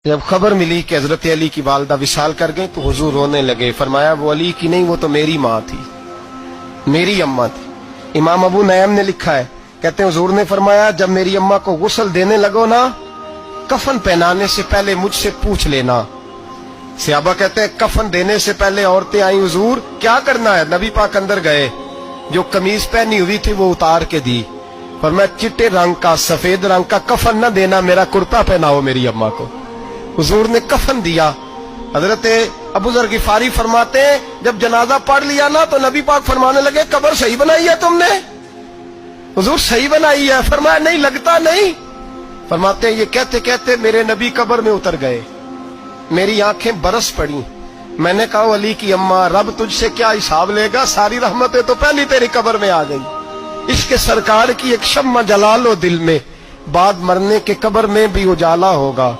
जब खबर मिली कि हजरत अली की वालदा विशाल कर गई तो हुजूर रोने लगे। फरमाया वो अली की नहीं, वो तो मेरी माँ थी, मेरी अम्मा थी। इमाम अबू नईम ने लिखा है, कहते हैं हुजूर ने फरमाया जब मेरी अम्मा को गुस्ल देने लगो ना, कफन पहनाने से पहले मुझसे पूछ लेना। सहाबा कहते हैं कफन देने से पहले औरतें आई, हुजूर क्या करना है? नबी पाक अंदर गए, जो कमीज पहनी हुई थी वो उतार के दी। फरमाया चिट्टे रंग का सफेद रंग का कफन न देना, मेरा कुर्ता पहनाओ मेरी अम्मा को। हुजूर ने कफन दिया। हजरत अबू जर गिफारी फरमाते हैं जब जनाजा पढ़ लिया ना तो नबी पाक फरमाने लगे कब्र सही बनाई है तुमने? हुजूर सही बनाई है। फरमाया नहीं लगता नहीं। फरमाते हैं ये कहते कहते मेरे नबी कब्र में उतर गए, मेरी आंखें बरस पड़ी। मैंने कहा अली की अम्मा रब तुझसे क्या हिसाब लेगा, सारी रहमतें तो पहली तेरी कब्र में आ गई। इसके सरकार की एक शम्मा जला लो दिल में, बाद मरने के कब्र में भी उजाला होगा।